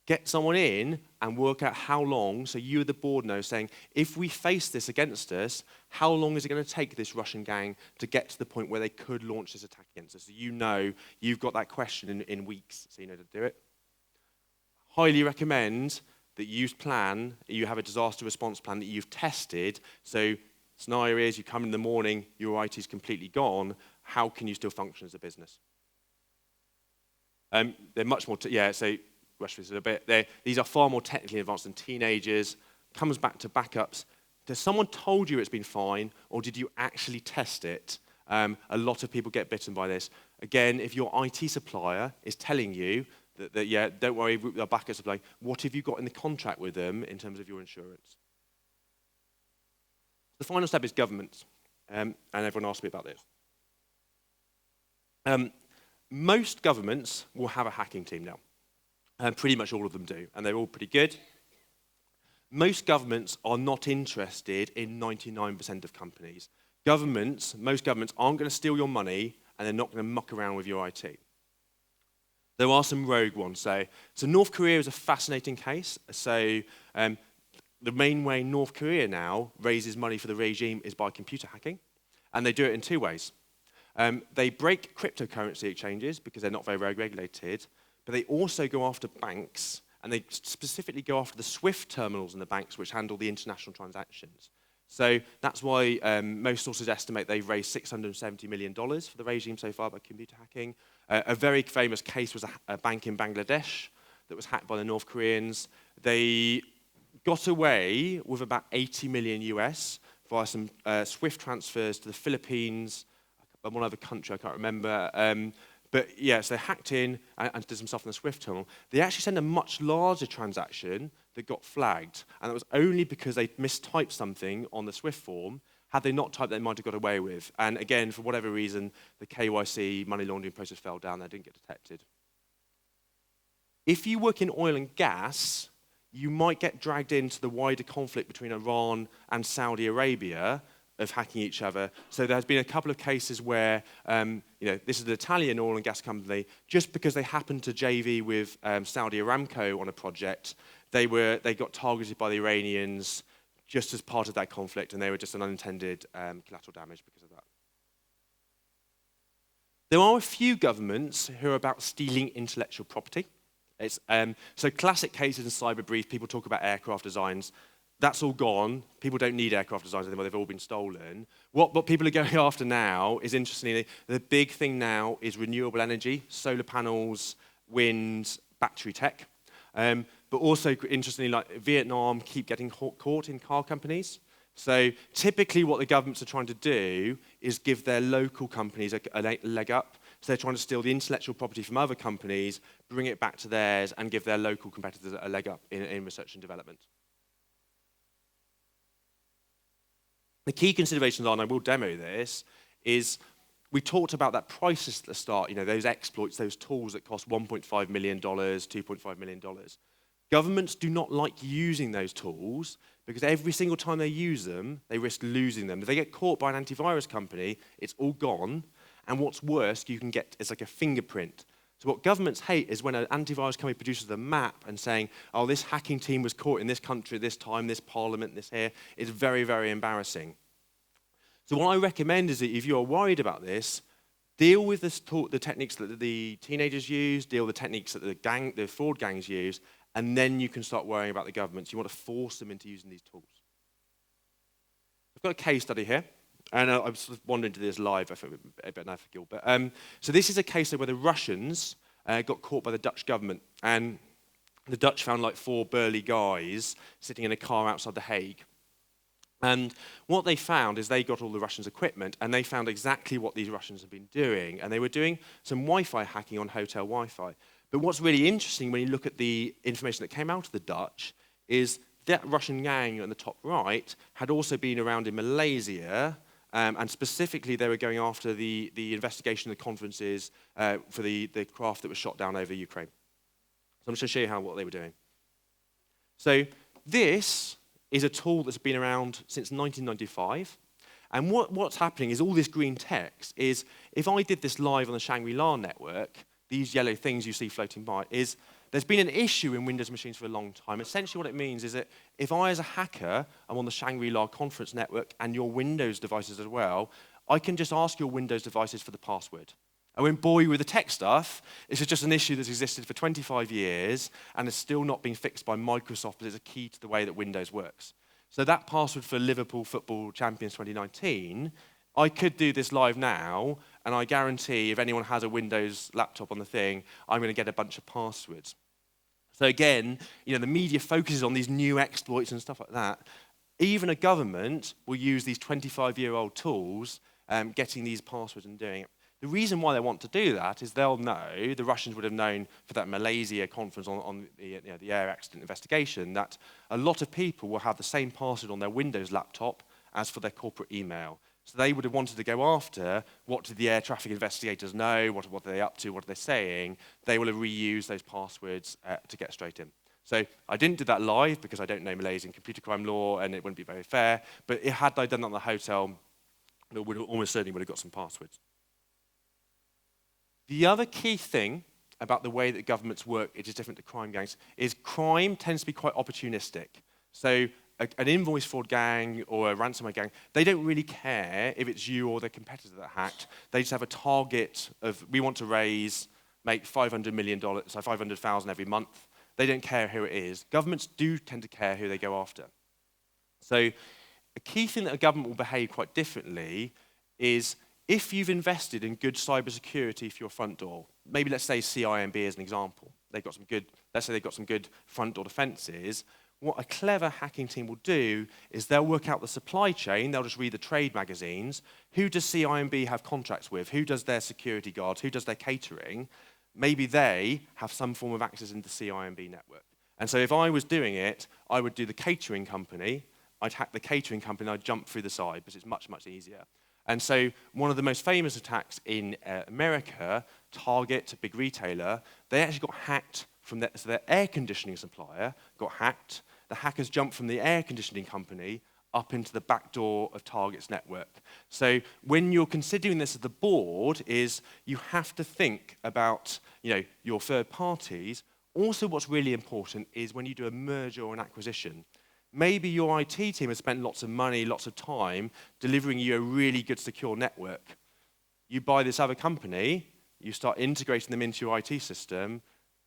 Speaker 2: Get someone in and work out how long, so you, the board, know, saying, if we face this against us, how long is it going to take this Russian gang to get to the point where they could launch this attack against us? So you know you've got that question in weeks, so you know to do it. Highly recommend that you have a disaster response plan that you've tested. So scenario is you come in the morning, your IT is completely gone. How can you still function as a business? They're much more, so rush through this a bit. These are far more technically advanced than teenagers. Comes back to backups. Has someone told you it's been fine, or did you actually test it? A lot of people get bitten by this. Again, if your IT supplier is telling you that yeah, don't worry, our backup supply, what have you got in the contract with them in terms of your insurance? The final step is government, and everyone asked me about this. Most governments will have a hacking team now. Pretty much all of them do, and they're all pretty good. Most governments are not interested in 99% of companies. Most governments aren't going to steal your money, and they're not going to muck around with your IT. There are some rogue ones. So North Korea is a fascinating case. So the main way North Korea now raises money for the regime is by computer hacking, and they do it in two ways. They break cryptocurrency exchanges because they're not very regulated, but they also go after banks, and they specifically go after the SWIFT terminals in the banks which handle the international transactions. So that's why most sources estimate they've raised $670 million for the regime so far by computer hacking. A very famous case was a bank in Bangladesh that was hacked by the North Koreans. They got away with about 80 million US via some SWIFT transfers to the Philippines, and one other country, I can't remember. But yeah, so they hacked in and did some stuff on the SWIFT terminal. They actually sent a much larger transaction that got flagged, and it was only because they mistyped something on the SWIFT form. Had they not typed, they might have got away with. And again, for whatever reason, the KYC money laundering process fell down. They didn't get detected. If you work in oil and gas, you might get dragged into the wider conflict between Iran and Saudi Arabia of hacking each other. So there has been a couple of cases where, this is an Italian oil and gas company, just because they happened to JV with Saudi Aramco on a project, they got targeted by the Iranians just as part of that conflict, and they were just an unintended collateral damage because of that. There are a few governments who are about stealing intellectual property. So classic cases in cyber brief, people talk about aircraft designs. That's all gone. People don't need aircraft designs anymore. They've all been stolen. What people are going after now is, interestingly, the big thing now is renewable energy, solar panels, wind, battery tech. But also, interestingly, like Vietnam keep getting caught in car companies. So typically what the governments are trying to do is give their local companies a leg up. So they're trying to steal the intellectual property from other companies, bring it back to theirs, and give their local competitors a leg up in research and development. The key considerations are, and I will demo this, is we talked about that prices at the start, those exploits, those tools that cost $1.5 million, $2.5 million. Governments do not like using those tools because every single time they use them, they risk losing them. If they get caught by an antivirus company, it's all gone. And what's worse, you can get, it's like a fingerprint. So what governments hate is when an antivirus company produces a map and saying, oh, this hacking team was caught in this country at this time, this parliament, this here. It's very, very embarrassing. So what I recommend is that if you are worried about this, deal with the techniques that the teenagers use, deal with the techniques that the fraud gangs use, and then you can start worrying about the governments. You want to force them into using these tools. I've got a case study here. And I was sort of wandering into this live, I feel a bit unethical. But so this is a case where the Russians got caught by the Dutch government. And the Dutch found like 4 burly guys sitting in a car outside The Hague. And what they found is they got all the Russians' equipment, and they found exactly what these Russians had been doing. And they were doing some Wi-Fi hacking on hotel Wi-Fi. But what's really interesting when you look at the information that came out of the Dutch is that Russian gang on the top right had also been around in Malaysia. And specifically, they were going after the investigation of the conferences for the craft that was shot down over Ukraine. So I'm just going to show you what they were doing. So this is a tool that's been around since 1995. And what's happening is all this green text is, if I did this live on the Shangri-La network, these yellow things you see floating by, is there's been an issue in Windows machines for a long time. Essentially what it means is that if I, as a hacker, am on the Shangri-La conference network and your Windows devices as well, I can just ask your Windows devices for the password. I won't bore you with the tech stuff. This is just an issue that's existed for 25 years and has still not been fixed by Microsoft, but it's a key to the way that Windows works. So that password for Liverpool Football Champions 2019, I could do this live now, and I guarantee if anyone has a Windows laptop on the thing, I'm going to get a bunch of passwords. So again, the media focuses on these new exploits and stuff like that. Even a government will use these 25-year-old tools, getting these passwords and doing it. The reason why they want to do that is they'll know, the Russians would have known for that Malaysia conference on the air accident investigation, that a lot of people will have the same password on their Windows laptop as for their corporate email. So they would have wanted to go after, what did the air traffic investigators know, what are they up to, what are they saying. They will have reused those passwords to get straight in. So I didn't do that live because I don't know Malaysian computer crime law and it wouldn't be very fair, but had I done that in the hotel, I would have, almost certainly would have got some passwords. The other key thing about the way that governments work, it is different to crime gangs, is crime tends to be quite opportunistic. So an invoice fraud gang or a ransomware gang, they don't really care if it's you or the competitor that hacked. They just have a target of, we want to make $500 million, so 500,000 every month. They don't care who it is. Governments do tend to care who they go after. So a key thing that a government will behave quite differently is, if you've invested in good cybersecurity for your front door, maybe let's say CIMB as an example, let's say they've got some good front door defenses, what a clever hacking team will do is they'll work out the supply chain, they'll just read the trade magazines, who does CIMB have contracts with, who does their security guards, who does their catering, maybe they have some form of access into the CIMB network. And so if I was doing it, I would do the catering company, I'd hack the catering company, and I'd jump through the side because it's much, much easier. And so one of the most famous attacks in America, Target, a big retailer, they actually got hacked from their air conditioning supplier, got hacked. The hackers jumped from the air conditioning company up into the back door of Target's network. So when you're considering this as the board, is you have to think about your third parties. Also what's really important is when you do a merger or an acquisition, maybe your IT team has spent lots of money, lots of time delivering you a really good secure network. You buy this other company, you start integrating them into your IT system,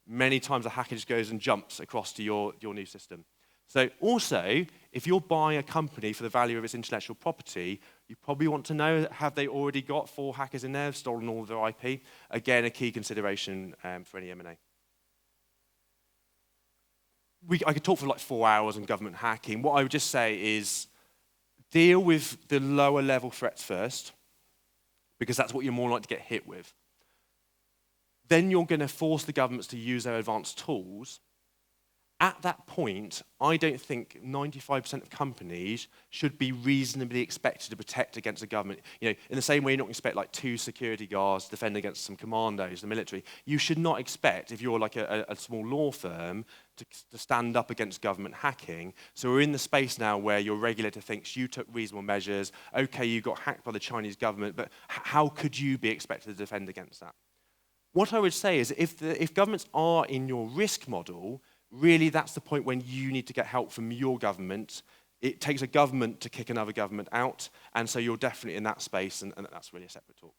Speaker 2: many times the hacker just goes and jumps across to your new system. So also, if you're buying a company for the value of its intellectual property, you probably want to know, have they already got 4 hackers in there, stolen all of their IP? Again, a key consideration for any M&A. I could talk for like 4 hours on government hacking. What I would just say is deal with the lower level threats first, because that's what you're more likely to get hit with. Then you're going to force the governments to use their advanced tools. At that point, I don't think 95% of companies should be reasonably expected to protect against the government. In the same way you're not going to expect like 2 security guards to defend against some commandos, the military. You should not expect, if you're like a small law firm, to stand up against government hacking. So we're in the space now where your regulator thinks you took reasonable measures. Okay, you got hacked by the Chinese government, but how could you be expected to defend against that? What I would say is if governments are in your risk model, really that's the point when you need to get help from your government. It takes a government to kick another government out, and so you're definitely in that space, and that's really a separate talk.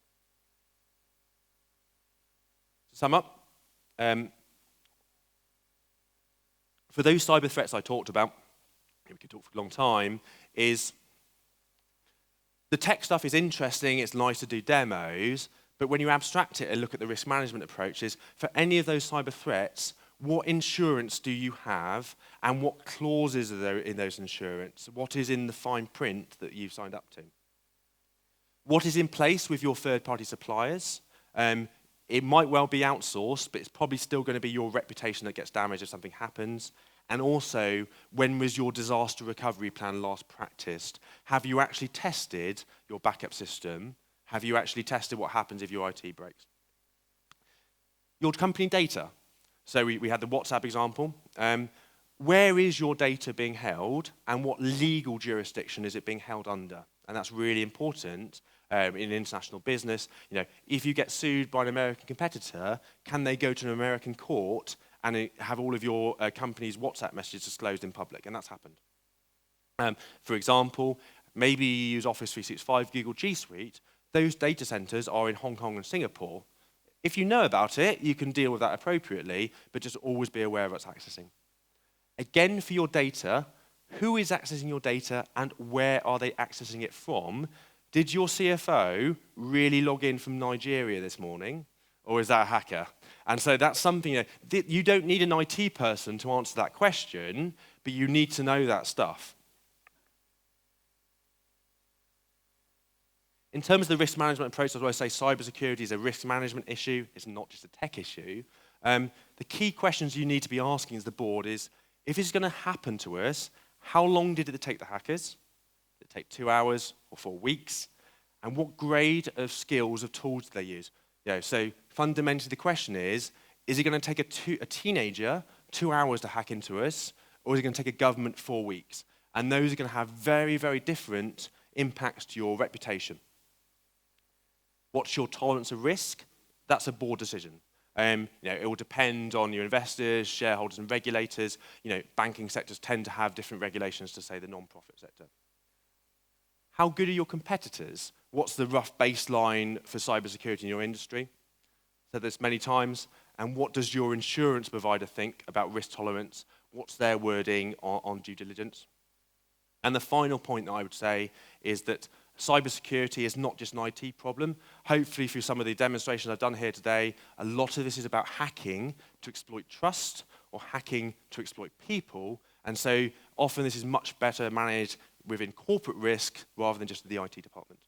Speaker 2: To sum up, for those cyber threats I talked about, we could talk for a long time, is the tech stuff is interesting, it's nice to do demos, but when you abstract it and look at the risk management approaches, for any of those cyber threats, what insurance do you have, and what clauses are there in those insurance? What is in the fine print that you've signed up to? What is in place with your third-party suppliers? It might well be outsourced, but it's probably still going to be your reputation that gets damaged if something happens. And also, when was your disaster recovery plan last practiced? Have you actually tested your backup system? Have you actually tested what happens if your IT breaks? Your company data. So we had the WhatsApp example. Where is your data being held, and what legal jurisdiction is it being held under? And that's really important in international business. If you get sued by an American competitor, can they go to an American court and have all of your company's WhatsApp messages disclosed in public? And that's happened. For example, maybe you use Office 365, Google G Suite. Those data centers are in Hong Kong and Singapore. If you know about it, you can deal with that appropriately, but just always be aware of what's accessing. Again, for your data, who is accessing your data and where are they accessing it from? Did your CFO really log in from Nigeria this morning? Or is that a hacker? And so that's something that you don't need an IT person to answer that question, but you need to know that stuff. In terms of the risk management approach, as I say, cybersecurity is a risk management issue. It's not just a tech issue. The key questions you need to be asking as the board is, if it's going to happen to us, how long did it take the hackers? Did it take 2 hours or 4 weeks? And what grade of skills, of tools did they use? So fundamentally the question is it going to take a teenager 2 hours to hack into us, or is it going to take a government 4 weeks? And those are going to have very, very different impacts to your reputation. What's your tolerance of risk? That's a board decision. It will depend on your investors, shareholders, and regulators. Banking sectors tend to have different regulations to, say, the non-profit sector. How good are your competitors? What's the rough baseline for cybersecurity in your industry? Said this many times. And what does your insurance provider think about risk tolerance? What's their wording on due diligence? And the final point that I would say is that cybersecurity is not just an IT problem. Hopefully, through some of the demonstrations I've done here today, a lot of this is about hacking to exploit trust or hacking to exploit people. And so often this is much better managed within corporate risk rather than just the IT department.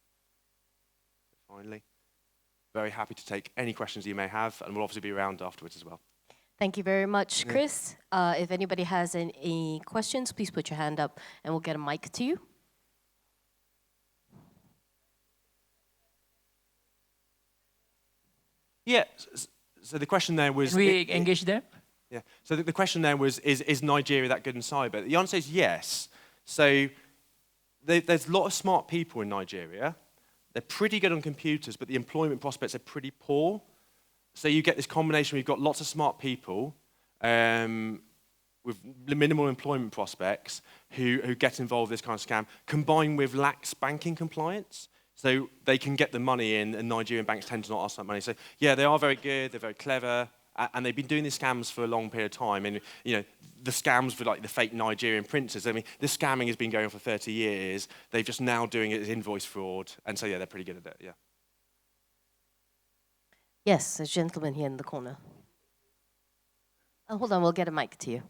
Speaker 2: Finally, very happy to take any questions you may have, and we'll obviously be around afterwards as well.
Speaker 1: Thank you very much, Chris. If anybody has any questions, please put your hand up and we'll get a mic to you.
Speaker 2: Yeah, so the question there was...
Speaker 3: Can we engage them?
Speaker 2: Yeah, so the question there was, is Nigeria that good in cyber? The answer is yes. So there's a lot of smart people in Nigeria. They're pretty good on computers, but the employment prospects are pretty poor. So you get this combination where you've got lots of smart people with minimal employment prospects who get involved in this kind of scam, combined with lax banking compliance. So they can get the money in, and Nigerian banks tend to not ask that money. So yeah, they are very good, they're very clever, and they've been doing these scams for a long period of time. And the scams for like the fake Nigerian princes, I mean, this scamming has been going on for 30 years. They're just now doing it as invoice fraud, and so yeah, they're pretty good at it, yeah.
Speaker 1: Yes, there's a gentleman here in the corner. Oh, hold on, we'll get a mic to you.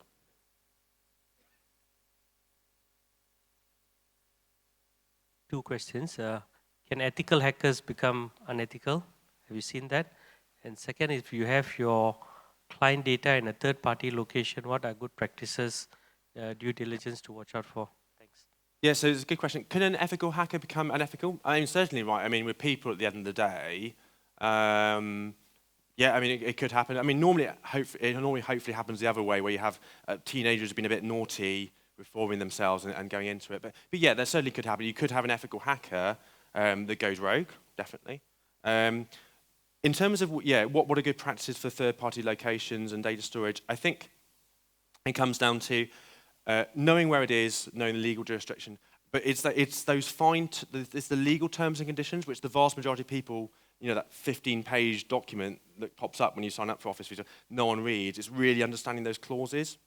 Speaker 4: Two questions. Can ethical hackers become unethical? Have you seen that? And second, if you have your client data in a third-party location, what are good practices, due diligence to watch out for? Thanks.
Speaker 2: Yeah, so it's a good question. Can an ethical hacker become unethical? I mean, certainly, right. I mean, we're people at the end of the day. Yeah, I mean, it could happen. I mean, normally, hopefully happens the other way, where you have teenagers who've been a bit naughty, reforming themselves and going into it. But yeah, that certainly could happen. You could have an ethical hacker that goes rogue, definitely. In terms of, what are good practices for third-party locations and data storage, I think it comes down to knowing where it is, knowing the legal jurisdiction. But it's the legal terms and conditions, which the vast majority of people, that 15-page document that pops up when you sign up for Office 365, no one reads. It's really understanding those clauses.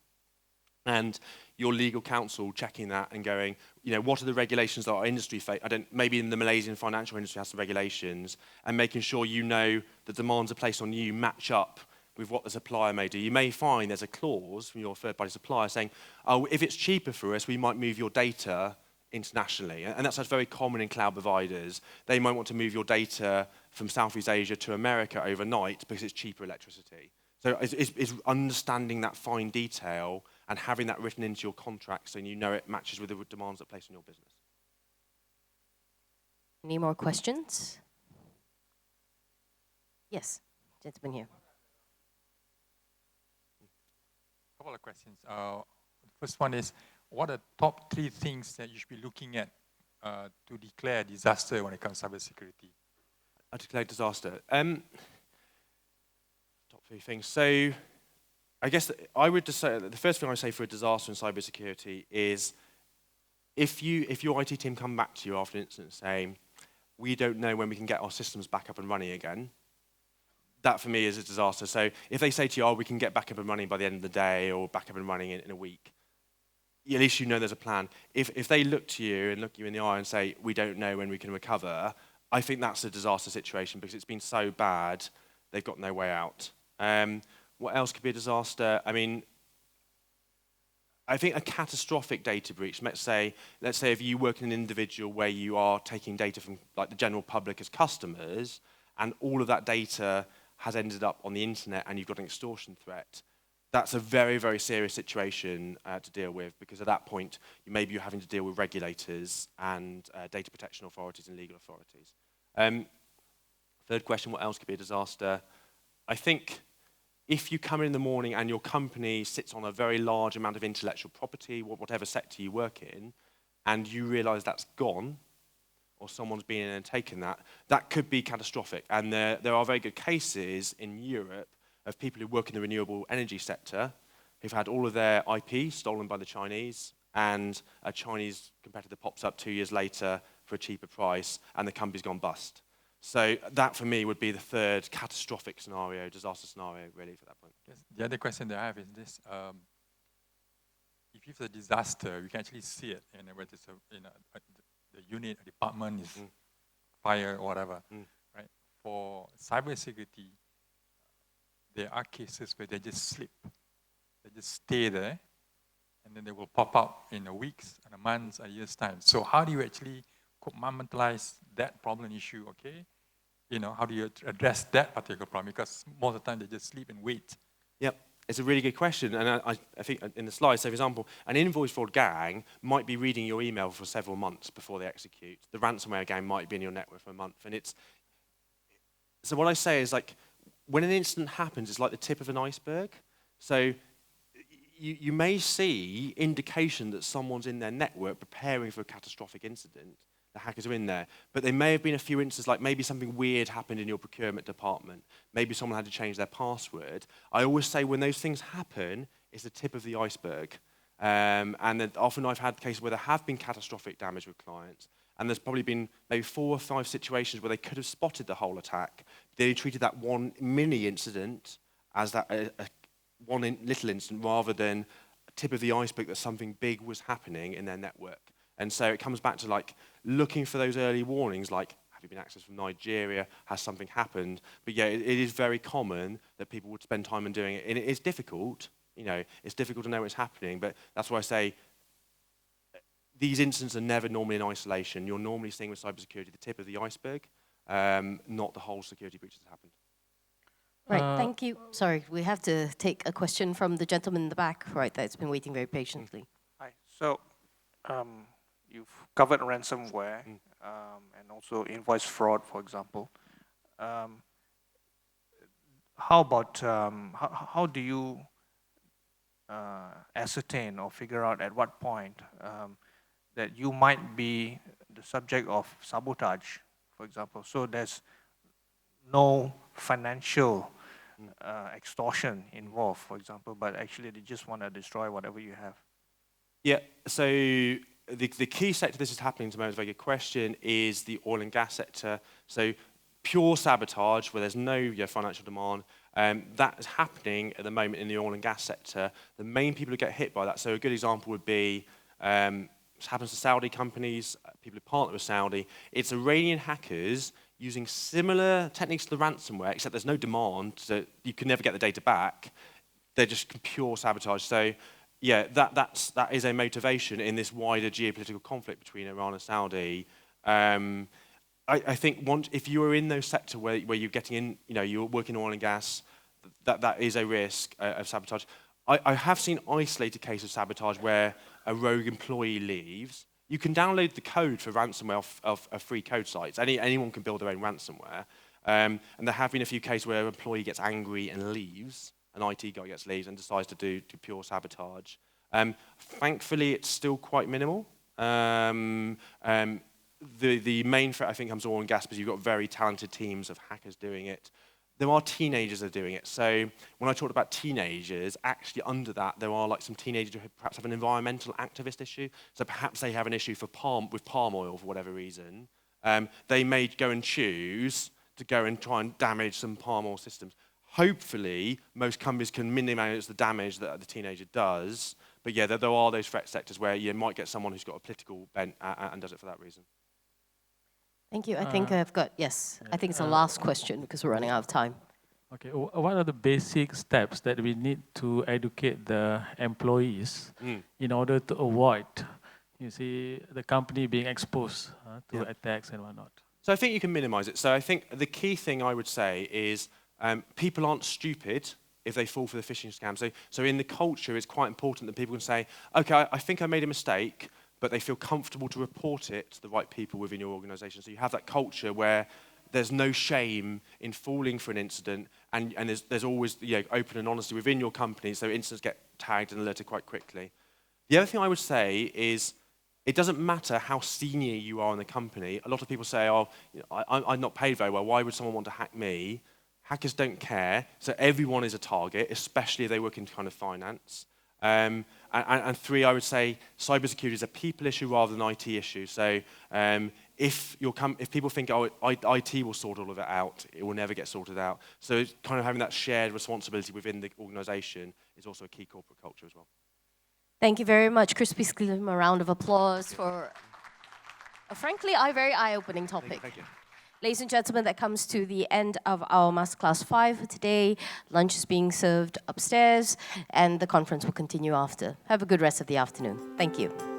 Speaker 2: And your legal counsel checking that and going, what are the regulations that our industry face? Maybe in the Malaysian financial industry has some regulations, and making sure the demands are placed on you match up with what the supplier may do. You may find there's a clause from your third-party supplier saying, oh, if it's cheaper for us, we might move your data internationally. And that's very common in cloud providers. They might want to move your data from Southeast Asia to America overnight because it's cheaper electricity. So it's understanding that fine detail and having that written into your contract so you know it matches with the demands that are placed on your business.
Speaker 1: Any more questions? Yes, gentleman here.
Speaker 3: couple of questions. First one is, what are the top 3 things that you should be looking at to declare a disaster when it comes to cybersecurity?
Speaker 2: I declare disaster. Top 3 things. So I guess I would just say the first thing I would say for a disaster in cybersecurity is if your IT team come back to you after an incident saying, we don't know when we can get our systems back up and running again, that for me is a disaster. So if they say to you, oh, we can get back up and running by the end of the day or back up and running in a week, at least you know there's a plan. If they look to you and look you in the eye and say, we don't know when we can recover, I think that's a disaster situation because it's been so bad, they've got no way out. What else could be a disaster? I mean, I think a catastrophic data breach, let's say if you work in an individual where you are taking data from like the general public as customers, and all of that data has ended up on the internet and you've got an extortion threat, that's a very, very serious situation to deal with, because at that point, maybe you're having to deal with regulators and data protection authorities and legal authorities. Third question, what else could be a disaster? I think if you come in the morning and your company sits on a very large amount of intellectual property, whatever sector you work in, and you realize that's gone, or someone's been in and taken that, that could be catastrophic. And there are very good cases in Europe of people who work in the renewable energy sector who've had all of their IP stolen by the Chinese, and a Chinese competitor pops up 2 years later for a cheaper price, and the company's gone bust. So that, for me, would be the third catastrophic scenario, disaster scenario, really, for that point.
Speaker 3: Yes. The other question that I have is this. If it's a disaster, we can actually see it in whether it's the unit, a department is fire or whatever, right? For cybersecurity, there are cases where they just slip. They just stay there, and then they will pop up in a week's, and a month's, a year's time. So how do you actually compartmentalize that problem issue, okay? How do you address that particular problem? Because most of the time they just sleep and wait.
Speaker 2: Yep, it's a really good question. And I think in the slide, so for example, an invoice fraud gang might be reading your email for several months before they execute. The ransomware gang might be in your network for a month. And so what I say is, like, when an incident happens, it's like the tip of an iceberg. So you may see indication that someone's in their network preparing for a catastrophic incident. The hackers are in there. But there may have been a few instances, like maybe something weird happened in your procurement department. Maybe someone had to change their password. I always say when those things happen, it's the tip of the iceberg. And then often I've had cases where there have been catastrophic damage with clients. And there's probably been maybe 4 or 5 situations where they could have spotted the whole attack. They treated that one mini incident as that one little incident, rather than a tip of the iceberg that something big was happening in their network. And so it comes back to like looking for those early warnings, like, have you been accessed from Nigeria? Has something happened? But yeah, it is very common that people would spend time in doing it. And it is difficult, it's difficult to know what's happening, but that's why I say these incidents are never normally in isolation. You're normally seeing with cybersecurity the tip of the iceberg, not the whole security breach that's happened.
Speaker 1: Right, thank you. Sorry, we have to take a question from the gentleman in the back, right, that's been waiting very patiently.
Speaker 5: Hi. So, you've covered ransomware and also invoice fraud, for example. How about, how do you ascertain or figure out at what point that you might be the subject of sabotage, for example? So there's no financial extortion involved, for example, but actually they just want to destroy whatever you have.
Speaker 2: Yeah, so the key sector this is happening to me, is a very good question, is the oil and gas sector. So pure sabotage, where there's no financial demand, that is happening at the moment in the oil and gas sector. The main people who get hit by that, so a good example would be, this happens to Saudi companies, people who partner with Saudi. It's Iranian hackers using similar techniques to the ransomware, except there's no demand, so you can never get the data back. They're just pure sabotage. So yeah, that is a motivation in this wider geopolitical conflict between Iran and Saudi. I think if you are in those sectors where you're getting in, you're working in oil and gas, that is a risk of sabotage. I have seen isolated cases of sabotage where a rogue employee leaves. You can download the code for ransomware off free code sites. Anyone can build their own ransomware. And there have been a few cases where an employee gets angry and leaves. an IT guy gets leaves and decides to do pure sabotage. Thankfully, it's still quite minimal. The main threat, I think, comes to oil and gas because you've got very talented teams of hackers doing it. There are teenagers that are doing it. So when I talked about teenagers, actually under that, there are like some teenagers who perhaps have an environmental activist issue. So perhaps they have an issue with palm oil for whatever reason. They may go and choose to go and try and damage some palm oil systems. Hopefully, most companies can minimize the damage that the teenager does. But yeah, there are those threat sectors where you might get someone who's got a political bent and does it for that reason.
Speaker 1: Thank you. I think I've got, yes, I think it's the last question because we're running out of time.
Speaker 6: Okay, what are the basic steps that we need to educate the employees in order to avoid, you see, the company being exposed to attacks and whatnot?
Speaker 2: So I think you can minimize it. So I think the key thing I would say is people aren't stupid if they fall for the phishing scam. So in the culture, it's quite important that people can say, okay, I think I made a mistake, but they feel comfortable to report it to the right people within your organization. So you have that culture where there's no shame in falling for an incident, and there's always open and honesty within your company, so incidents get tagged and alerted quite quickly. The other thing I would say is it doesn't matter how senior you are in the company. A lot of people say, oh, I'm not paid very well, why would someone want to hack me? Hackers don't care, so everyone is a target, especially if they work in kind of finance. And three, I would say cybersecurity is a people issue rather than IT issue. So if people think, oh, IT will sort all of it out, it will never get sorted out. So kind of having that shared responsibility within the organization is also a key corporate culture as well.
Speaker 1: Thank you very much. Chris, please give him a round of applause for a frankly very eye-opening topic.
Speaker 2: Thank you.
Speaker 1: Ladies and gentlemen, that comes to the end of our Masterclass 5 for today. Lunch is being served upstairs, and the conference will continue after. Have a good rest of the afternoon. Thank you.